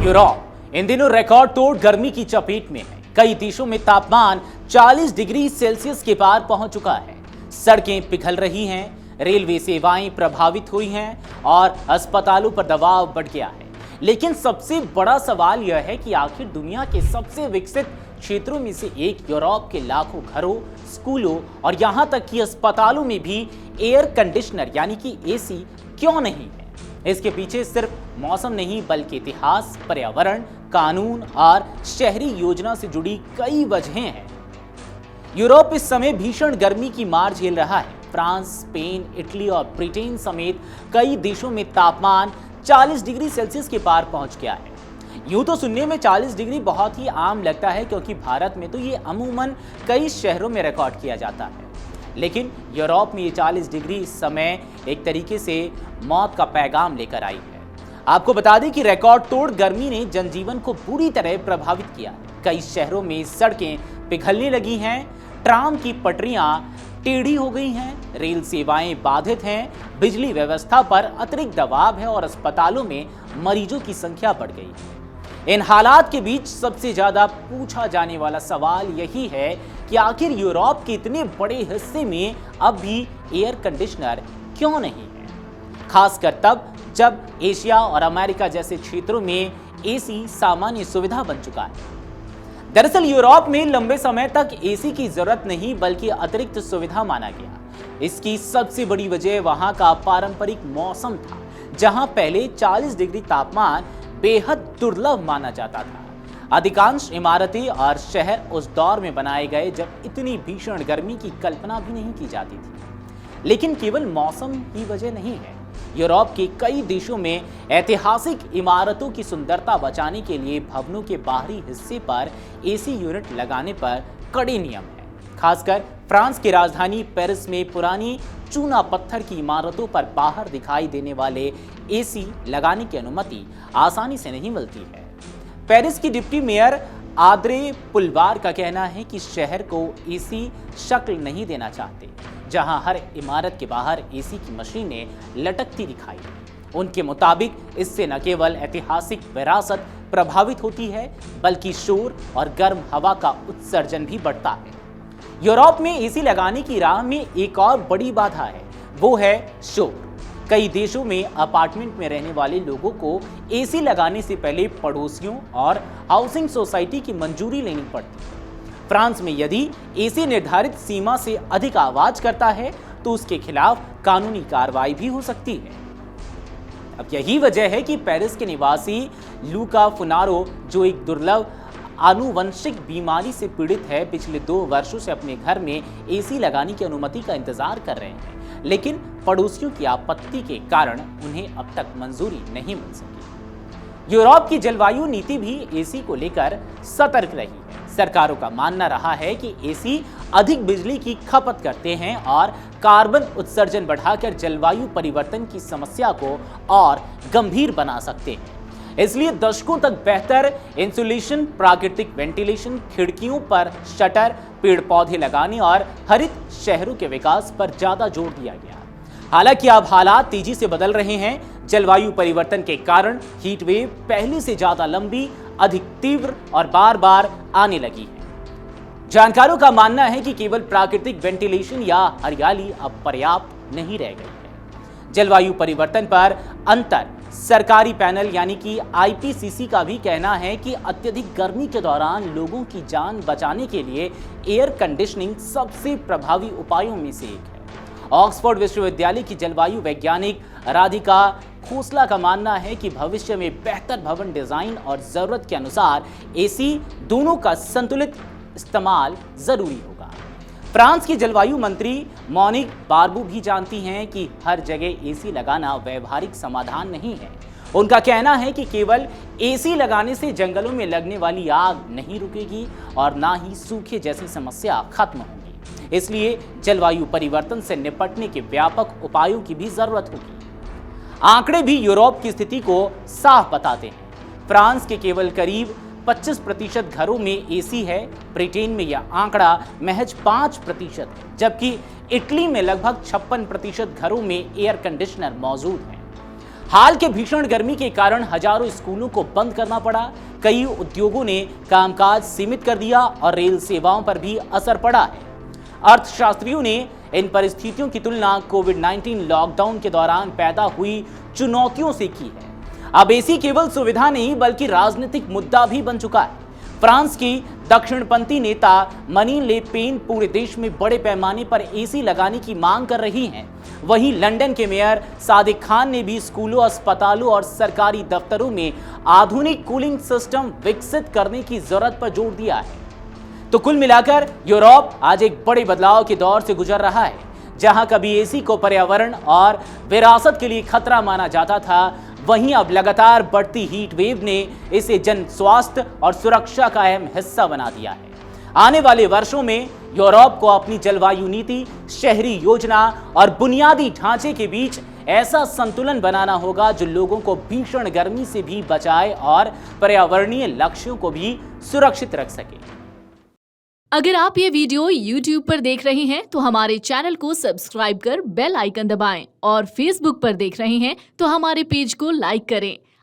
Europe in दिनों record तोड़ गर्मी की चपेट में है। कई देशों में तापमान 40 डिग्री सेल्सियस के पार पहुंच चुका है। सड़कें पिघल रही हैं, रेलवे सेवाएं प्रभावित हुई हैं और अस्पतालों पर दबाव बढ़ गया है। लेकिन सबसे बड़ा सवाल यह है कि आखिर दुनिया के सबसे विकसित क्षेत्रों में से एक यूरोप के लाखों घरों, स्कूलों और यहां तक कि अस्पतालों में भी एयर कंडीशनर यानी कि एसी क्यों नहीं है। इसके पीछे सिर्फ मौसम नहीं बल्कि इतिहास, पर्यावरण, कानून और शहरी योजना से जुड़ी कई वजहें हैं। यूरोप इस समय भीषण गर्मी की मार झेल रहा है। फ्रांस, स्पेन, इटली और ब्रिटेन समेत कई देशों में तापमान 40 डिग्री सेल्सियस के पार पहुंच गया है। यूं तो सुनने में 40 डिग्री बहुत ही आम लगता है, क्योंकि भारत में तो ये अमूमन कई शहरों में रिकॉर्ड किया जाता है। लेकिन यूरोप में ये 40 डिग्री इस समय एक तरीके से मौत का पैगाम लेकर आई है। आपको बता दें कि रिकॉर्ड तोड़ गर्मी ने जनजीवन को पूरी तरह प्रभावित किया। कई शहरों में सड़कें पिघलने लगी हैं, ट्राम की पटरियां टेढ़ी हो गई हैं, रेल सेवाएं बाधित हैं, बिजली व्यवस्था पर अतिरिक्त दबाव है और अस्पतालों में मरीजों की संख्या बढ़ गई है। इन हालात के बीच सबसे ज्यादा पूछा जाने वाला सवाल यही है कि आखिर यूरोप के इतने बड़े हिस्से में अब भी एयर कंडीशनर क्यों नहीं है, खासकर तब जब एशिया और अमेरिका जैसे क्षेत्रों में एसी सामान्य सुविधा बन चुका है। दरअसल यूरोप में लंबे समय तक एसी की जरूरत नहीं बल्कि अतिरिक्त सुविधा माना गया। इसकी सबसे बड़ी वजह वहां का पारंपरिक मौसम था, जहां पहले 40 डिग्री तापमान बेहद दुर्लभ माना जाता था। अधिकांश इमारतें और शहर उस दौर में बनाए गए जब इतनी भीषण गर्मी की कल्पना भी नहीं की जाती थी। लेकिन केवल मौसम ही वजह नहीं है। यूरोप के कई देशों में ऐतिहासिक इमारतों की सुंदरता बचाने के लिए भवनों के बाहरी हिस्से पर एसी यूनिट लगाने पर कड़े नियम हैं। खासकर फ्रांस की राजधानी पेरिस में पुरानी चूना पत्थर की इमारतों पर बाहर दिखाई देने वाले एसी लगाने की अनुमति आसानी से नहीं मिलती है। पेरिस की डिप्टी मेयर आद्रे पुलवार का कहना है कि शहर को एसी शक्ल नहीं देना चाहते, जहां हर इमारत के बाहर एसी की मशीनें लटकती दिखाई। उनके मुताबिक इससे न केवल ऐतिहासिक विरासत प्रभावित होती है बल्कि शोर और गर्म हवा का उत्सर्जन भी बढ़ता है। यूरोप में एसी लगाने की राह में एक और बड़ी बाधा है, वो है शोर। कई देशों में अपार्टमेंट में रहने वाले लोगों को एसी लगाने से पहले पड़ोसियों और हाउसिंग सोसाइटी की मंजूरी लेनी पड़ती है। फ्रांस में यदि एसी निर्धारित सीमा से अधिक आवाज करता है तो उसके खिलाफ कानूनी कार्रवाई भी हो सकती है। अब यही वजह है कि पेरिस के निवासी लूका फुनारो, जो एक दुर्लभ आनुवंशिक बीमारी से पीड़ित है, पिछले 2 वर्षों से अपने घर में एसी लगाने की अनुमति का इंतजार कर रहे हैं। लेकिन पड़ोसियों की आपत्ति के कारण उन्हें अब तक मंजूरी नहीं मिल सकी। यूरोप की जलवायु नीति भी एसी को लेकर सतर्क रही है। सरकारों का मानना रहा है कि एसी अधिक बिजली की खपत करते हैं और कार्बन उत्सर्जन बढ़ाकर जलवायु परिवर्तन की समस्या को और गंभीर बना सकते हैं। इसलिए दशकों तक बेहतर इंसुलेशन, प्राकृतिक वेंटिलेशन, खिड़कियों पर शटर, पेड़ पौधे लगाने और हरित शहरों के विकास पर ज्यादा जोर दिया गया। हालांकि अब हालात तेजी से बदल रहे हैं। जलवायु परिवर्तन के कारण हीट वेव पहले से ज्यादा लंबी, अधिक तीव्र और बार बार आने लगी है। जानकारों का मानना है कि केवल प्राकृतिक वेंटिलेशन या हरियाली अब पर्याप्त नहीं रह गई है। जलवायु परिवर्तन पर अंतर सरकारी पैनल यानी कि आईपीसीसी का भी कहना है कि अत्यधिक गर्मी के दौरान लोगों की जान बचाने के लिए एयर कंडीशनिंग सबसे प्रभावी उपायों में से एक है। ऑक्सफोर्ड विश्वविद्यालय की जलवायु वैज्ञानिक राधिका खोसला का मानना है कि भविष्य में बेहतर भवन डिजाइन और जरूरत के अनुसार एसी दोनों का संतुलित इस्तेमाल जरूरी होगा। फ्रांस की जलवायु मंत्री मोनिक बारबू भी जानती हैं कि हर जगह एसी लगाना व्यवहारिक समाधान नहीं है। उनका कहना है कि केवल एसी लगाने से जंगलों में लगने वाली आग नहीं रुकेगी और ना ही सूखे जैसी समस्या खत्म होगी। इसलिए जलवायु परिवर्तन से निपटने के व्यापक उपायों की भी जरूरत होगी। आंकड़े भी यूरोप की स्थिति को साफ बताते हैं। फ्रांस के केवल करीब 25% घरों में एसी है। ब्रिटेन में यह आंकड़ा महज 5% है, जबकि इटली में लगभग 56% घरों में एयर कंडीशनर मौजूद है। हाल के भीषण गर्मी के कारण हजारों स्कूलों को बंद करना पड़ा, कई उद्योगों ने कामकाज सीमित कर दिया और रेल सेवाओं पर भी असर पड़ा है। अर्थशास्त्रियों ने इन परिस्थितियों की तुलना कोविड-19 लॉकडाउन के दौरान पैदा हुई चुनौतियों से की है। अब एसी केवल सुविधा नहीं बल्कि राजनीतिक मुद्दा भी बन चुका है। फ्रांस की दक्षिणपंथी नेता मरीन ले पेन पूरे देश में बड़े पैमाने पर एसी लगाने की मांग कर रही हैं। वहीं लंदन के मेयर सादिक खान ने भी स्कूलों, अस्पतालों और सरकारी दफ्तरों में आधुनिक कूलिंग सिस्टम विकसित करने की जरूरत पर जोर दिया है। तो कुल मिलाकर यूरोप आज एक बड़े बदलाव के दौर से गुजर रहा है। जहां कभी एसी को पर्यावरण और विरासत के लिए खतरा माना जाता था, वहीं अब लगातार बढ़ती हीट वेव ने इसे जन स्वास्थ्य और सुरक्षा का अहम हिस्सा बना दिया है। आने वाले वर्षों में यूरोप को अपनी जलवायु नीति, शहरी योजना और बुनियादी ढांचे के बीच ऐसा संतुलन बनाना होगा जो लोगों को भीषण गर्मी से भी बचाए और पर्यावरणीय लक्ष्यों को भी सुरक्षित रख सके। अगर आप ये वीडियो YouTube पर देख रहे हैं तो हमारे चैनल को सब्सक्राइब कर बेल आइकन दबाएं और Facebook पर देख रहे हैं तो हमारे पेज को लाइक करें।